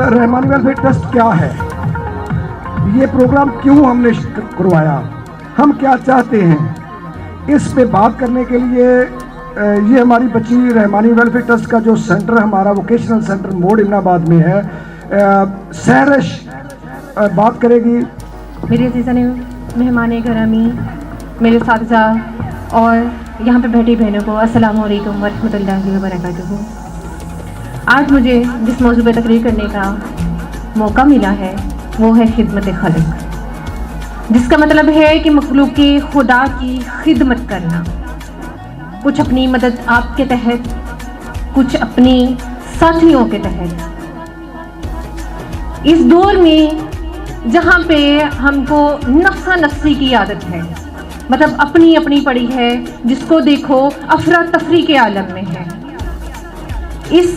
Rahmani welfare trust क्या है, ये प्रोग्राम क्यों हमने करवाया, हम क्या चाहते हैं, इस पे बात करने के लिए ये हमारी बच्ची रहमानी वेलफेयर ट्रस्ट का जो सेंटर हमारा वोकेशनल सेंटर मोड़ इमनाबाद में है, सहरश बात करेगी। मेरे अज़ीज़ान मेहमान गरामी, मेरे साथिज़ा और यहाँ पे बैठी बहनों को अस्सलाम वालेकुम वरहमतुल्लाहि वबरकातुहू। आज मुझे जिस मौजू पर तकरीर करने का मौका मिला है वो है खिदमत खल्क, जिसका मतलब है कि मखलूक खुदा की खिदमत करना, कुछ अपनी मदद आपके तहत, कुछ अपनी साथियों के तहत। इस दौर में जहाँ पे हमको नफ्सा नफ्सी की आदत है, मतलब अपनी अपनी पड़ी है, जिसको देखो अफरा तफरी के आलम में है, इस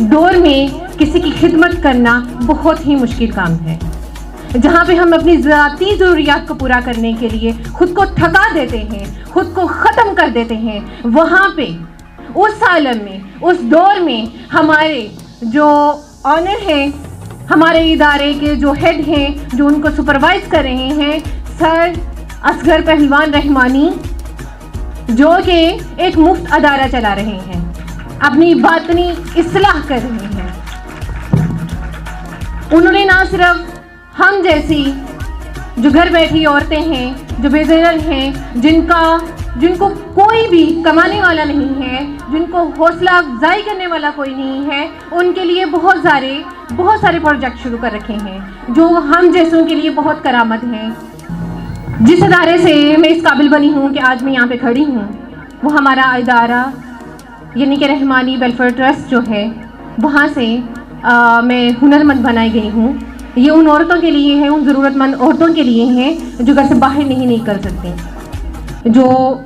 दौर में किसी की खिदमत करना बहुत ही मुश्किल काम है। जहाँ पे हम अपनी ज़ाती ज़रूरियात को पूरा करने के लिए खुद को थका देते हैं, खुद को ख़त्म कर देते हैं, वहाँ पे उस आलम में, उस दौर में हमारे जो ऑनर हैं, हमारे इदारे के जो हेड हैं, जो उनको सुपरवाइज कर रहे हैं, सर असगर पहलवान रहमानी, जो कि एक मुफ्त अदारा चला रहे हैं, अपनी बातनी इस्लाह कर रहे हैं। उन्होंने ना सिर्फ हम जैसी जो घर बैठी औरतें हैं, जो बेज़रर हैं, जिनको कोई भी कमाने वाला नहीं है, जिनको हौसला अफजाई करने वाला कोई नहीं है, उनके लिए बहुत सारे प्रोजेक्ट शुरू कर रखे हैं, जो हम जैसों के लिए बहुत करामत हैं। जिस इदारे से मैं इस काबिल बनी हूँ कि आज मैं यहाँ पे खड़ी हूँ, वो हमारा इदारा यानी कि रहमानी वेलफेयर ट्रस्ट जो है, वहाँ से मैं हुनरमंद बनाई गई हूँ। ये उन औरतों के लिए है, उन ज़रूरतमंद औरतों के लिए हैं जो घर से बाहर नहीं निकल सकती, जो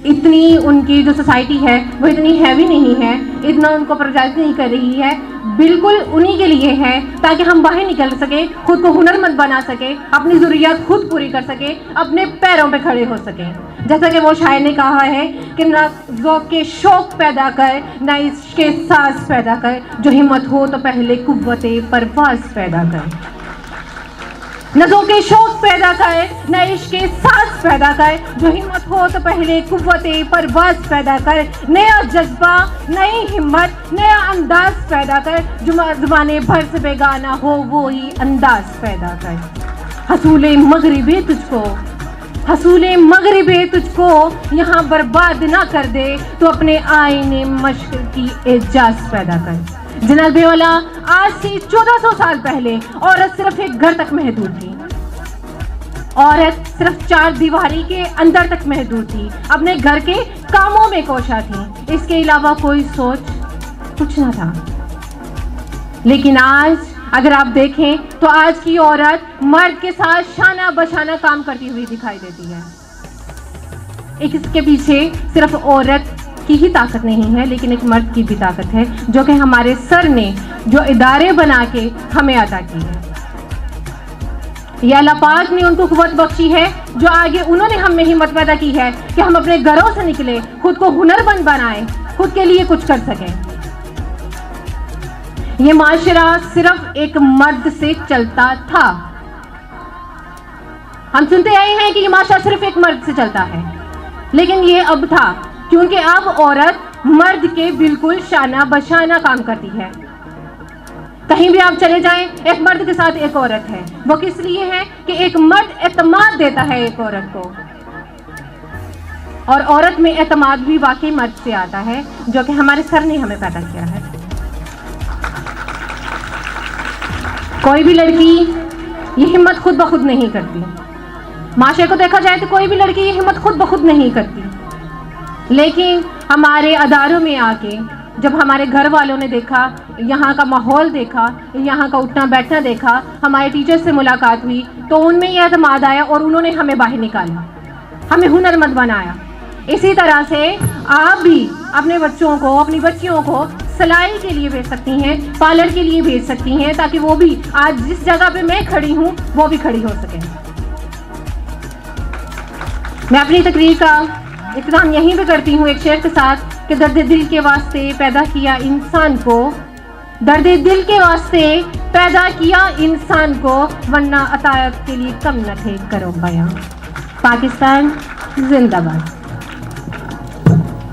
इतनी उनकी जो सोसाइटी है वो इतनी हैवी नहीं है, इतना उनको प्रोत्साहित नहीं कर रही है, बिल्कुल उन्हीं के लिए है, ताकि हम बाहर निकल सके, खुद को हुनरमंद बना सके, अपनी ज़रूरियात खुद पूरी कर सके, अपने पैरों पे खड़े हो सके। जैसा कि वो शायर ने कहा है कि ना ज़ौक़ के शौक़ पैदा कर, ना इश्क़ के साज़ पैदा कर, जो हिम्मत हो तो पहले कुव्वते परवाज़ पैदा कर। न ज़ौक़ के शौक़ पैदा कर, न इश्क़ के साज़ पैदा कर, जो हिम्मत हो तो पहले कुव्वते परवाज़ पैदा कर। नया जज्बा, नई हिम्मत, नया अंदाज़ पैदा कर, जो ज़बाने भर से बेगाना हो वो ही अंदाज़ पैदा कर। हसूले मगरिबे तुझको यहाँ बर्बाद ना कर दे, तो अपने आईने मश्क की एजाज़ पैदा कर। जनाब बेवाला, आज से 1400 साल पहले औरत सिर्फ एक घर तक महदूद थी, औरत सिर्फ 4 दीवारी के अंदर तक महदूद थी, अपने घर के कामों में कोशा थी, इसके अलावा कोई सोच कुछ ना था। लेकिन आज अगर आप देखें तो आज की औरत मर्द के साथ शाना बशाना काम करती हुई दिखाई देती है। इसके पीछे सिर्फ औरत की ही ताकत नहीं है, लेकिन एक मर्द की भी ताकत है, जो कि हमारे सर ने जो इदारे बना के हमें अता की है। ये अल्लाह पाक ने उनको कुव्वत बख्शी है, जो आगे उन्होंने हम में हिम्मत पैदा की है कि हम अपने घरों से निकले, खुद को हुनरमंद बनाएं, खुद के लिए कुछ कर सकें। ये माशरा सिर्फ एक मर्द से चलता था। हम सुनते आए हैं कि ये माशरा सिर्फ एक मर्द से चलता है, लेकिन ये अब था, क्योंकि अब औरत मर्द के बिल्कुल शाना बशाना काम करती है। कहीं भी आप चले जाएं, एक मर्द के साथ एक औरत है। वो किस लिए है कि एक मर्द एतमाद देता है एक औरत को, और औरत में एतमाद भी वाकई मर्द से आता है, जो कि हमारे सर ने हमें पैदा किया है। कोई भी लड़की ये हिम्मत खुद ब खुद नहीं करती। माशरे को देखा जाए तो कोई भी लड़की ये हिम्मत खुद ब खुद नहीं करती, लेकिन हमारे अदारों में आके जब हमारे घर वालों ने देखा, यहाँ का माहौल देखा, यहाँ का उठना बैठना देखा, हमारे टीचर से मुलाकात हुई, तो उनमें यह एतमाद आया और उन्होंने हमें बाहर निकाला, हमें हुनरमंद बनाया। इसी तरह से आप भी अपने बच्चों को, अपनी बच्चियों को सिलाई के लिए भेज सकती हैं, पार्लर के लिए भेज सकती हैं, ताकि वो भी आज जिस जगह पे मैं खड़ी हूँ वो भी खड़ी हो सके। मैं अपनी तकरीर का इख्तिताम यहीं पे करती हूँ एक शेर के साथ कि दर्द दिल के वास्ते पैदा किया इंसान को, दर्द दिल के वास्ते پیدا کیا انسان کو ورنہ عطایت کے لیے کم نہ تھے کرو بیاں. پاکستان زندہ باد.